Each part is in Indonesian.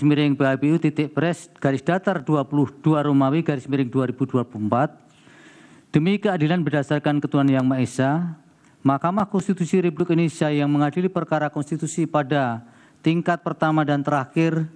BHBU.Pres/22 Romawi/2024 demi keadilan berdasarkan ketuhanan Yang Maha Esa, Mahkamah Konstitusi Republik Indonesia yang mengadili perkara konstitusi pada tingkat pertama dan terakhir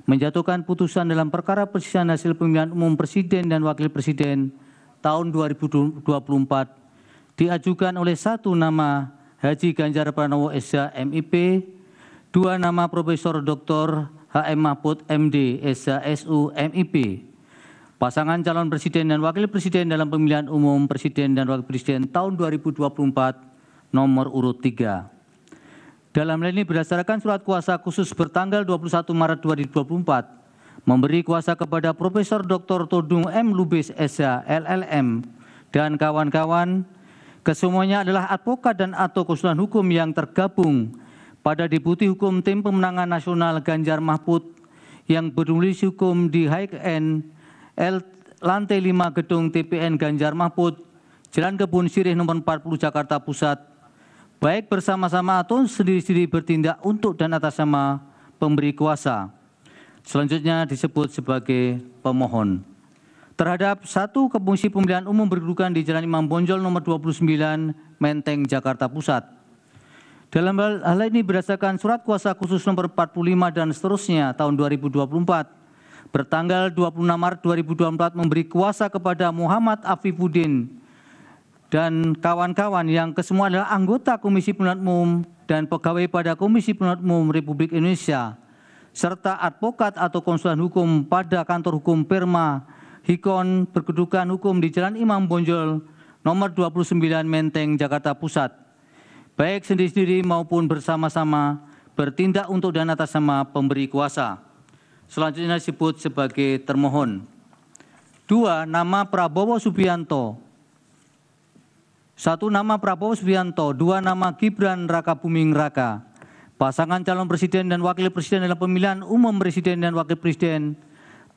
menjatuhkan putusan dalam perkara perselisihan hasil pemilihan umum Presiden dan Wakil Presiden tahun 2024 diajukan oleh 1 nama Haji Ganjar Pranowo SH MIP, 2 nama Profesor Dr. HM Mahfud MD SH SU MIP. Pasangan calon presiden dan wakil presiden dalam pemilihan umum presiden dan wakil presiden tahun 2024 nomor urut 3. Dalam hal ini berdasarkan surat kuasa khusus bertanggal 21 Maret 2024 memberi kuasa kepada Profesor Dr. Todung M. Lubis SH LLM dan kawan-kawan, kesemuanya adalah advokat dan atau konsultan hukum yang tergabung pada Deputi Hukum Tim Pemenangan Nasional Ganjar Mahfud yang bernulis hukum di HKN lantai 5 gedung TPN Ganjar Mahfud, Jalan Kebun Sirih nomor 40 Jakarta Pusat, baik bersama-sama atau sendiri-sendiri bertindak untuk dan atas nama pemberi kuasa. Selanjutnya disebut sebagai pemohon. Terhadap 1 Komisi Pemilihan Umum berkedudukan di Jalan Imam Bonjol nomor 29 Menteng Jakarta Pusat. Dalam hal ini berdasarkan surat kuasa khusus nomor 45 dan seterusnya tahun 2024 bertanggal 26 Maret 2024 memberi kuasa kepada Muhammad Afifuddin dan kawan-kawan yang kesemua adalah anggota Komisi Pemilihan Umum dan pegawai pada Komisi Pemilihan Umum Republik Indonesia serta advokat atau konsultan hukum pada kantor hukum Perma Hikon berkedudukan hukum di Jalan Imam Bonjol nomor 29 Menteng Jakarta Pusat, baik sendiri-sendiri maupun bersama-sama bertindak untuk dan atas nama pemberi kuasa. Selanjutnya disebut sebagai termohon. 2. Nama Prabowo Subianto. 1 nama Prabowo Subianto, 2 nama Gibran Rakabuming Raka. Pasangan calon presiden dan wakil presiden dalam pemilihan umum presiden dan wakil presiden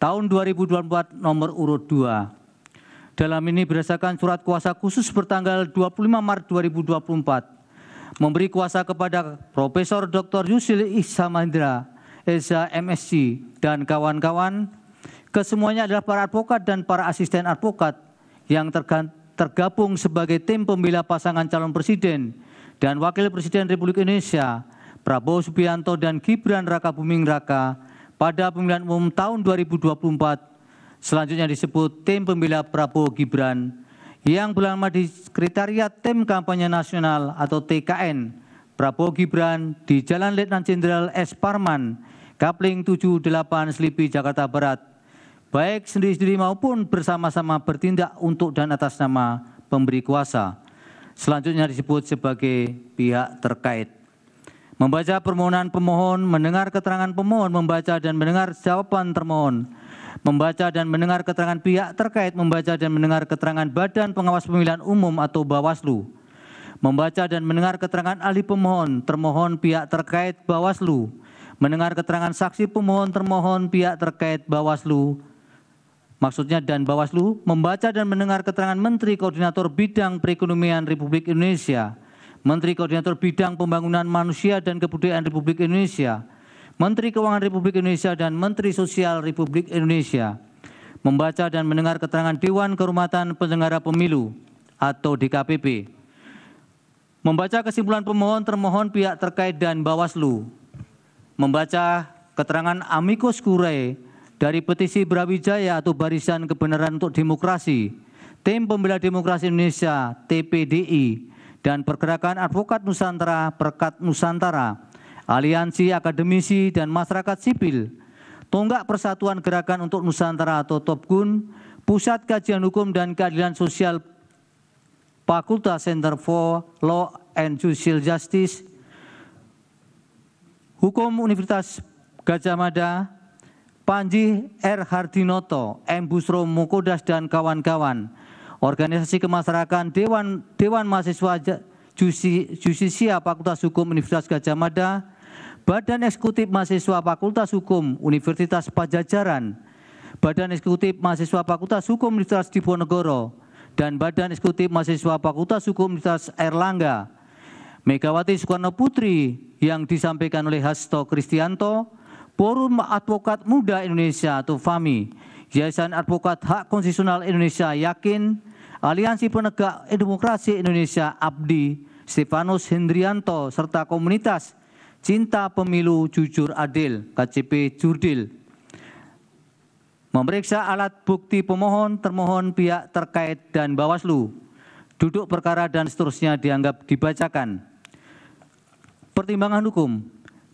tahun 2024 nomor urut 2. Dalam ini berdasarkan surat kuasa khusus bertanggal 25 Maret 2024 memberi kuasa kepada Profesor Dr. Yusril Ihsamadra SH MSc dan kawan-kawan, kesemuanya adalah para advokat dan para asisten advokat yang tergabung sebagai tim pembela pasangan calon presiden dan wakil presiden Republik Indonesia Prabowo Subianto dan Gibran Rakabuming Raka pada pemilihan umum tahun 2024. Selanjutnya disebut tim pembela Prabowo Gibran yang berlama di Sekretariat Tim Kampanye Nasional atau TKN Prabowo Gibran di Jalan Letnan Jenderal S. Parman, Kapling 78 Selipi, Jakarta Barat, baik sendiri-sendiri maupun bersama-sama bertindak untuk dan atas nama pemberi kuasa. Selanjutnya disebut sebagai pihak terkait. Membaca permohonan pemohon, mendengar keterangan pemohon, membaca dan mendengar jawaban termohon, membaca dan mendengar keterangan pihak terkait, membaca dan mendengar keterangan Badan Pengawas Pemilihan Umum atau Bawaslu, membaca dan mendengar keterangan ahli pemohon, termohon pihak terkait Bawaslu, mendengar keterangan saksi pemohon termohon pihak terkait Bawaslu, maksudnya dan Bawaslu, membaca dan mendengar keterangan Menteri Koordinator Bidang Perekonomian Republik Indonesia, Menteri Koordinator Bidang Pembangunan Manusia dan Kebudayaan Republik Indonesia, Menteri Keuangan Republik Indonesia dan Menteri Sosial Republik Indonesia, membaca dan mendengar keterangan Dewan Kehormatan Penyelenggara Pemilu atau DKPP, membaca kesimpulan pemohon termohon pihak terkait dan Bawaslu, membaca keterangan amicus curiae dari petisi Brawijaya atau Barisan Kebenaran untuk Demokrasi, Tim Pembela Demokrasi Indonesia TPDI, dan Pergerakan Advokat Nusantara Perkat Nusantara, Aliansi Akademisi dan Masyarakat Sipil, Tonggak Persatuan Gerakan untuk Nusantara atau TOPGUN, Pusat Kajian Hukum dan Keadilan Sosial Fakultas Center for Law and Social Justice, Hukum Universitas Gadjah Mada, Panji R. Hardinoto, M. Busro Mukodas dan kawan-kawan, Organisasi Kemasyarakatan Dewan Mahasiswa Jusisia Fakultas Hukum Universitas Gadjah Mada, Badan Eksekutif Mahasiswa Fakultas Hukum Universitas Padjadjaran, Badan Eksekutif Mahasiswa Fakultas Hukum Universitas Diponegoro, dan Badan Eksekutif Mahasiswa Fakultas Hukum Universitas Airlangga, Megawati Soekarno Putri yang disampaikan oleh Hasto Kristianto, Forum Advokat Muda Indonesia atau FAMI, Yayasan Advokat Hak Konstitusional Indonesia Yakin, Aliansi Penegak Demokrasi Indonesia ABDI, Stefanus Hendrianto, serta komunitas Cinta Pemilu Jujur Adil KCP Jurdil. Memeriksa alat bukti pemohon, termohon, pihak terkait, dan Bawaslu. Duduk perkara dan seterusnya dianggap dibacakan. Pertimbangan hukum.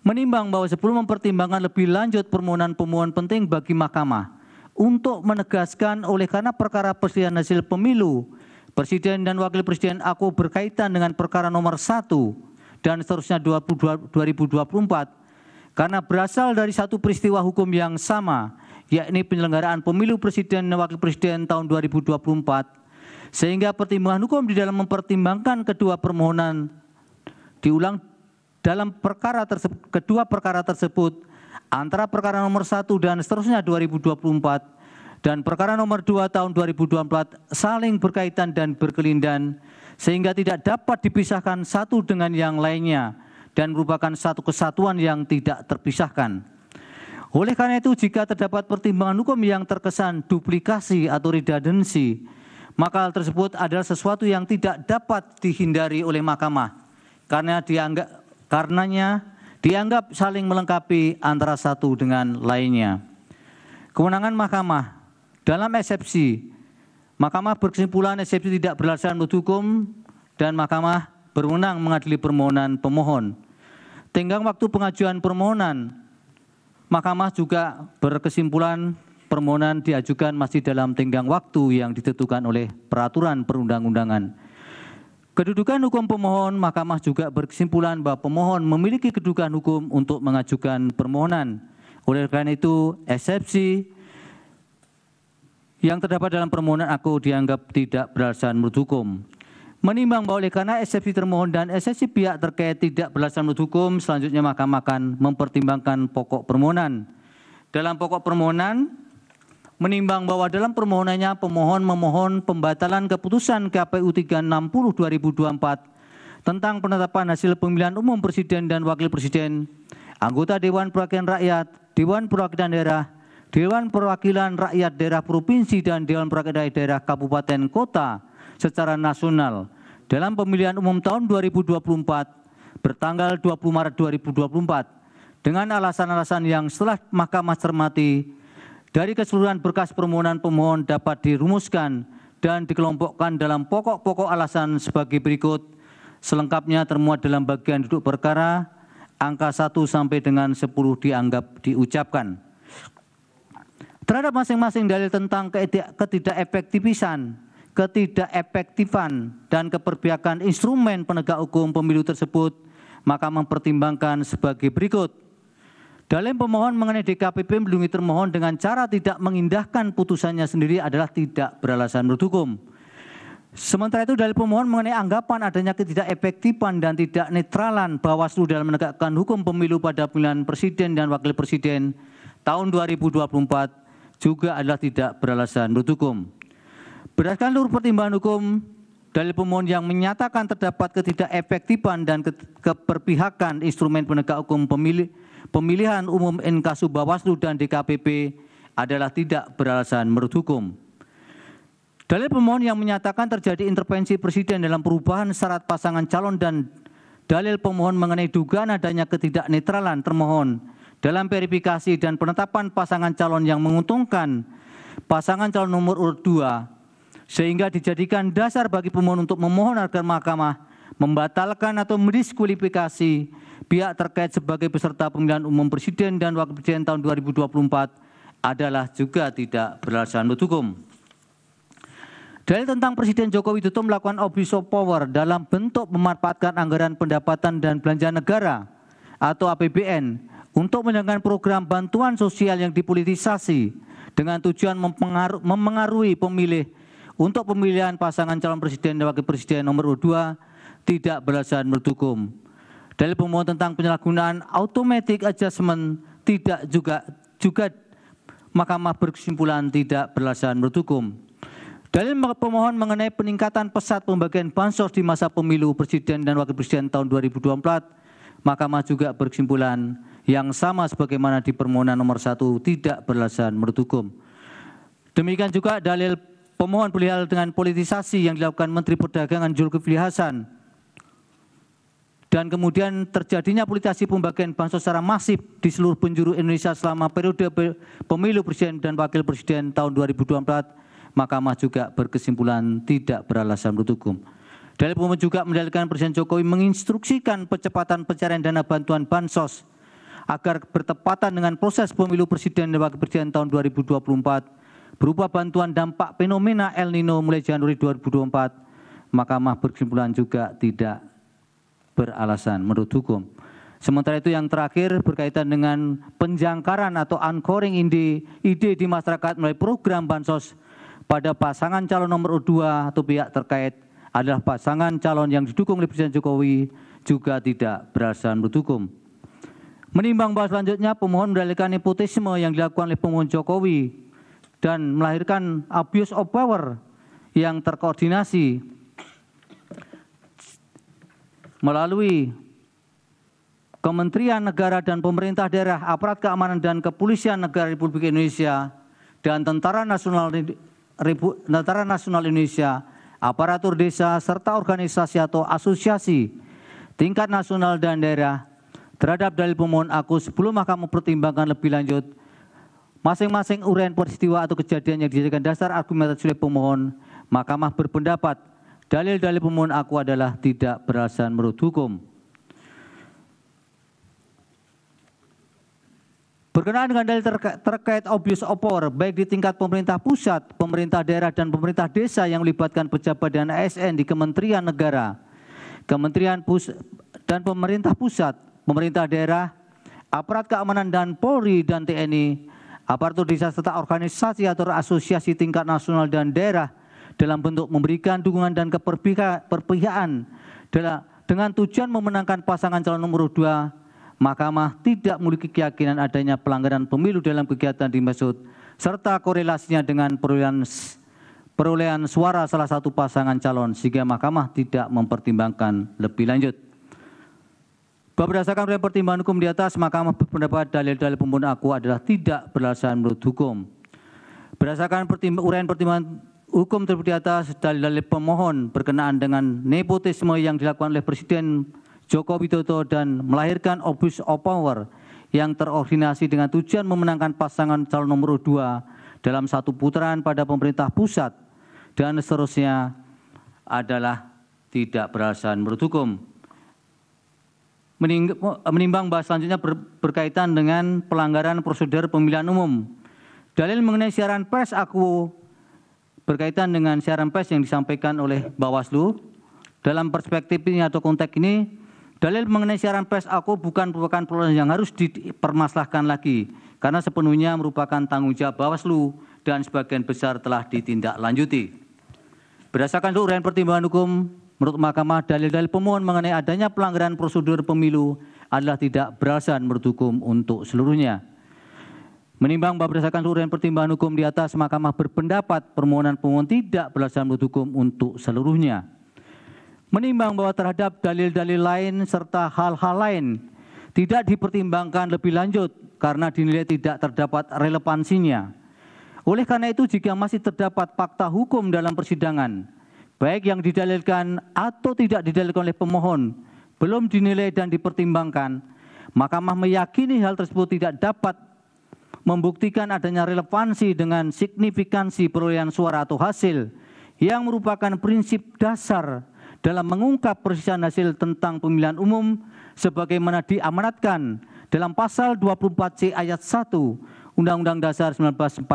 Menimbang bahwa sebelum mempertimbangkan lebih lanjut permohonan pemohon penting bagi Mahkamah untuk menegaskan oleh karena perkara perselisihan hasil pemilu Presiden dan Wakil Presiden aku berkaitan dengan perkara nomor 1 dan seterusnya 2024 karena berasal dari satu peristiwa hukum yang sama, yakni penyelenggaraan pemilu Presiden dan Wakil Presiden tahun 2024, sehingga pertimbangan hukum di dalam mempertimbangkan kedua permohonan diulang dalam kedua perkara tersebut antara perkara nomor 1 dan seterusnya 2024 dan perkara nomor 2 tahun 2024 saling berkaitan dan berkelindan sehingga tidak dapat dipisahkan satu dengan yang lainnya dan merupakan satu kesatuan yang tidak terpisahkan. Oleh karena itu, jika terdapat pertimbangan hukum yang terkesan duplikasi atau redundansi, maka hal tersebut adalah sesuatu yang tidak dapat dihindari oleh Mahkamah karenanya dianggap saling melengkapi antara satu dengan lainnya. Kewenangan Mahkamah dalam eksepsi, Mahkamah berkesimpulan eksepsi tidak beralasan menurut hukum dan Mahkamah berwenang mengadili permohonan pemohon. Tenggang waktu pengajuan permohonan, Mahkamah juga berkesimpulan permohonan diajukan masih dalam tenggang waktu yang ditentukan oleh peraturan perundang-undangan. Kedudukan hukum pemohon, Mahkamah juga berkesimpulan bahwa pemohon memiliki kedudukan hukum untuk mengajukan permohonan. Oleh karena itu, eksepsi yang terdapat dalam permohonan aku dianggap tidak beralasan menurut hukum. Menimbang bahwa oleh karena eksepsi termohon dan eksepsi pihak terkait tidak beralasan menurut hukum, selanjutnya Mahkamah akan mempertimbangkan pokok permohonan. Dalam pokok permohonan, menimbang bahwa dalam permohonannya pemohon memohon pembatalan keputusan KPU 360/2024 tentang penetapan hasil pemilihan umum Presiden dan Wakil Presiden, anggota Dewan Perwakilan Rakyat, Dewan Perwakilan Daerah, Dewan Perwakilan Rakyat Daerah Provinsi dan Dewan Perwakilan Daerah Kabupaten Kota secara nasional dalam pemilihan umum tahun 2024 bertanggal 20 Maret 2024 dengan alasan-alasan yang setelah Mahkamah cermati dari keseluruhan berkas permohonan pemohon dapat dirumuskan dan dikelompokkan dalam pokok-pokok alasan sebagai berikut, selengkapnya termuat dalam bagian duduk perkara, angka 1 sampai dengan 10 dianggap diucapkan. Terhadap masing-masing dalil tentang ketidakefektifan dan keberpihakan instrumen penegak hukum pemilu tersebut, maka mempertimbangkan sebagai berikut. Dalil pemohon mengenai DKPP melindungi termohon dengan cara tidak mengindahkan putusannya sendiri adalah tidak beralasan menurut hukum. Sementara itu dalil pemohon mengenai anggapan adanya ketidakefektifan dan tidak netralan Bawaslu dalam menegakkan hukum pemilu pada pemilihan Presiden dan Wakil Presiden tahun 2024 juga adalah tidak beralasan menurut hukum. Berdasarkan seluruh pertimbangan hukum, dalil pemohon yang menyatakan terdapat ketidakefektifan dan keberpihakan instrumen penegak hukum pemilihan umum Inkasu Bawaslu dan DKPP adalah tidak beralasan menurut hukum. Dalil pemohon yang menyatakan terjadi intervensi Presiden dalam perubahan syarat pasangan calon dan dalil pemohon mengenai dugaan adanya ketidaknetralan termohon dalam verifikasi dan penetapan pasangan calon yang menguntungkan pasangan calon nomor urut 2 sehingga dijadikan dasar bagi pemohon untuk memohon agar Mahkamah membatalkan atau mendiskualifikasi pihak terkait sebagai peserta pemilihan umum Presiden dan Wakil Presiden tahun 2024 adalah juga tidak beralasan menurut hukum. Dalil tentang Presiden Joko Widodo melakukan abuse of power dalam bentuk memanfaatkan anggaran pendapatan dan belanja negara atau APBN untuk menjalankan program bantuan sosial yang dipolitisasi dengan tujuan mempengaruhi pemilih untuk pemilihan pasangan calon presiden dan wakil presiden nomor 2 tidak beralasan menurut hukum. Dalil pemohon tentang penyalahgunaan automatic adjustment tidak juga Mahkamah berkesimpulan tidak beralasan menurut hukum. Dalil pemohon mengenai peningkatan pesat pembagian bansos di masa pemilu presiden dan wakil presiden tahun 2024, Mahkamah juga berkesimpulan yang sama sebagaimana di permohonan nomor 1 tidak beralasan menurut hukum. Demikian juga dalil pemohon perihal dengan politisasi yang dilakukan Menteri Perdagangan Zulkifli Hasan dan kemudian terjadinya politisasi pembagian bansos secara masif di seluruh penjuru Indonesia selama periode pemilu presiden dan wakil presiden tahun 2024, Mahkamah juga berkesimpulan tidak beralasan menurut hukum. Dalil pemohon juga mendalilkan Presiden Jokowi menginstruksikan percepatan pencarian dana bantuan bansos agar bertepatan dengan proses pemilu presiden dan wakil presiden tahun 2024 berupa bantuan dampak fenomena El Nino mulai Januari 2024, Mahkamah berkesimpulan juga tidak beralasan menurut hukum. Sementara itu yang terakhir berkaitan dengan penjangkaran atau anchoring ide di masyarakat melalui program bansos pada pasangan calon nomor 2 atau pihak terkait adalah pasangan calon yang didukung oleh Presiden Jokowi juga tidak beralasan menurut hukum. Menimbang bahwa selanjutnya pemohon mendalilkan nepotisme yang dilakukan oleh pemohon Jokowi dan melahirkan abuse of power yang terkoordinasi melalui Kementerian Negara dan Pemerintah Daerah, Aparat Keamanan dan Kepolisian Negara Republik Indonesia, dan Tentara Nasional Indonesia, aparatur desa, serta organisasi atau asosiasi tingkat nasional dan daerah terhadap dalil pemohon aku sebelum Mahkamah mempertimbangkan lebih lanjut masing-masing uraian peristiwa atau kejadian yang dijadikan dasar argumentasi oleh pemohon, Mahkamah berpendapat dalil-dalil pemohon aku adalah tidak beralasan menurut hukum. Berkenaan dengan dalil terkait abuse of power, baik di tingkat pemerintah pusat, pemerintah daerah, dan pemerintah desa yang melibatkan pejabat dan ASN di Kementerian Negara, Kementerian dan pemerintah pusat, pemerintah daerah, aparat keamanan dan Polri dan TNI, aparatur desa serta organisasi atau asosiasi tingkat nasional dan daerah dalam bentuk memberikan dukungan dan keperpihakan dengan tujuan memenangkan pasangan calon nomor 2, Mahkamah tidak memiliki keyakinan adanya pelanggaran pemilu dalam kegiatan dimaksud serta korelasinya dengan perolehan suara salah satu pasangan calon sehingga Mahkamah tidak mempertimbangkan lebih lanjut. Berdasarkan pertimbangan hukum di atas, Mahkamah berpendapat dalil-dalil pemohon aku adalah tidak beralasan menurut hukum. Berdasarkan uraian pertimbangan hukum tersebut di atas, dalil-dalil pemohon berkenaan dengan nepotisme yang dilakukan oleh Presiden Joko Widodo dan melahirkan abuse of power yang terkoordinasi dengan tujuan memenangkan pasangan calon nomor 2 dalam satu putaran pada pemerintah pusat dan seterusnya adalah tidak beralasan menurut hukum. Menimbang bahwa selanjutnya berkaitan dengan pelanggaran prosedur pemilihan umum. Dalil mengenai siaran pers aku berkaitan dengan siaran pers yang disampaikan oleh Bawaslu. Dalam perspektif ini atau konteks ini, dalil mengenai siaran pers aku bukan merupakan persoalan yang harus dipermasalahkan lagi karena sepenuhnya merupakan tanggung jawab Bawaslu dan sebagian besar telah ditindaklanjuti. Berdasarkan uraian pertimbangan hukum, menurut Mahkamah dalil-dalil pemohon mengenai adanya pelanggaran prosedur pemilu adalah tidak beralasan menurut hukum untuk seluruhnya. Menimbang bahwa berdasarkan uraian pertimbangan hukum di atas, Mahkamah berpendapat permohonan pemohon tidak beralasan menurut hukum untuk seluruhnya. Menimbang bahwa terhadap dalil-dalil lain serta hal-hal lain tidak dipertimbangkan lebih lanjut karena dinilai tidak terdapat relevansinya. Oleh karena itu, jika masih terdapat fakta hukum dalam persidangan, baik yang didalilkan atau tidak didalilkan oleh pemohon, belum dinilai dan dipertimbangkan, Mahkamah meyakini hal tersebut tidak dapat membuktikan adanya relevansi dengan signifikansi perolehan suara atau hasil yang merupakan prinsip dasar dalam mengungkap perselisihan hasil tentang pemilihan umum sebagaimana diamanatkan dalam pasal 24C ayat 1 Undang-Undang Dasar 1945.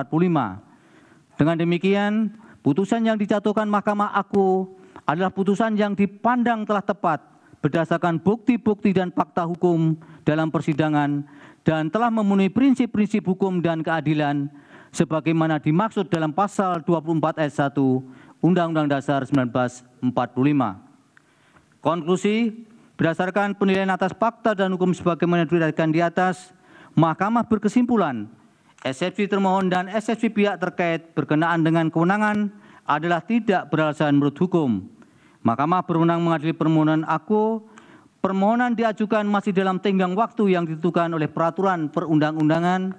Dengan demikian, putusan yang dijatuhkan Mahkamah aku adalah putusan yang dipandang telah tepat berdasarkan bukti-bukti dan fakta hukum dalam persidangan dan telah memenuhi prinsip-prinsip hukum dan keadilan sebagaimana dimaksud dalam pasal 24 ayat 1 Undang-Undang Dasar 1945. Konklusi, berdasarkan penilaian atas fakta dan hukum sebagaimana diriwayatkan di atas, Mahkamah berkesimpulan, eksepsi termohon dan eksepsi pihak terkait berkenaan dengan kewenangan adalah tidak beralasan menurut hukum. Mahkamah berwenang mengadili permohonan aku permohonan diajukan masih dalam tenggang waktu yang ditentukan oleh peraturan perundang-undangan,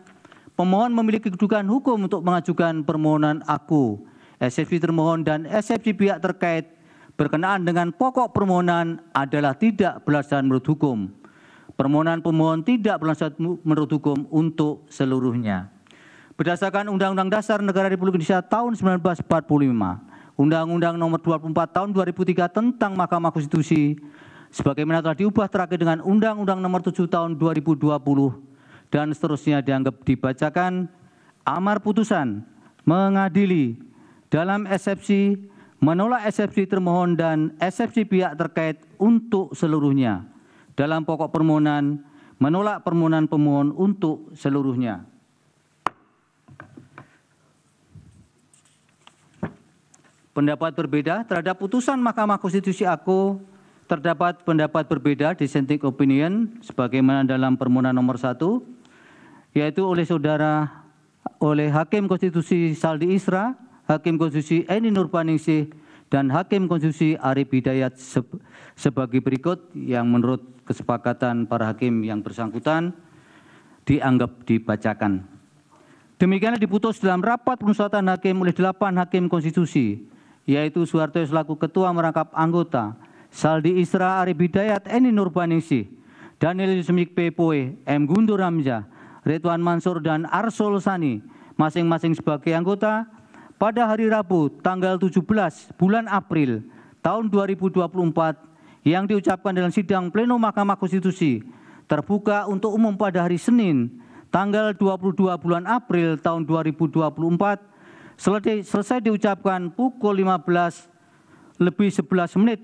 pemohon memiliki kedudukan hukum untuk mengajukan permohonan aku, eksepsi termohon dan eksepsi pihak terkait berkenaan dengan pokok permohonan adalah tidak beralasan menurut hukum. Permohonan pemohon tidak beralasan menurut hukum untuk seluruhnya. Berdasarkan Undang-Undang Dasar Negara Republik Indonesia tahun 1945, Undang-Undang Nomor 24 Tahun 2003 tentang Mahkamah Konstitusi, sebagaimana telah diubah terakhir dengan Undang-Undang Nomor 7 Tahun 2020 dan seterusnya dianggap dibacakan, amar putusan mengadili dalam eksepsi, menolak eksepsi termohon dan eksepsi pihak terkait untuk seluruhnya. Dalam pokok permohonan, menolak permohonan pemohon untuk seluruhnya. Pendapat berbeda terhadap putusan Mahkamah Konstitusi aku, terdapat pendapat berbeda dissenting opinion sebagaimana dalam permohonan nomor 1, yaitu oleh Hakim Konstitusi Saldi Isra, Hakim Konstitusi Eni Nurbaningsih, dan Hakim Konstitusi Arif Hidayat sebagai berikut yang menurut kesepakatan para hakim yang bersangkutan dianggap dibacakan. Demikianlah diputus dalam rapat permusyawaratan hakim oleh 8 hakim konstitusi, yaitu Soeharto selaku ketua merangkap anggota, Saldi Isra, Arif Hidayat, Eni Nurbaningsih, Daniel Yusmik Pepoe, M. Guntur Hamzah, Ridwan Mansur, dan Arsul Sani, masing-masing sebagai anggota, pada hari Rabu tanggal 17 bulan April tahun 2024 yang diucapkan dalam sidang pleno Mahkamah Konstitusi terbuka untuk umum pada hari Senin tanggal 22 bulan April tahun 2024 selesai diucapkan pukul 15:11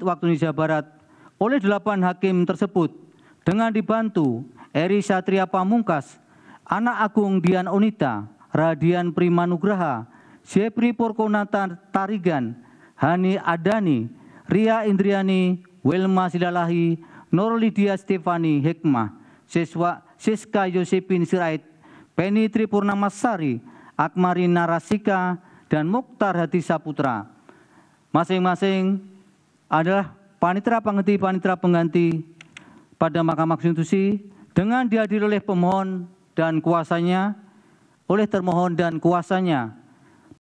waktu Indonesia Barat oleh 8 hakim tersebut dengan dibantu Eri Satria Pamungkas, Anak Agung Dian Onita, Radian Primanugraha, Jepri Porkonata Tarigan, Hani Adani, Ria Indriani, Wilma Silalahi, Nur Lydia Stefani Hikmah, Siska Yosepin Sirait, Penny Tripurnamasari, Akmari Narasika, dan Mukhtar Hadi Saputra. Masing-masing adalah panitera pengganti pada Mahkamah Konstitusi dengan dihadiri oleh pemohon dan kuasanya, oleh termohon dan kuasanya,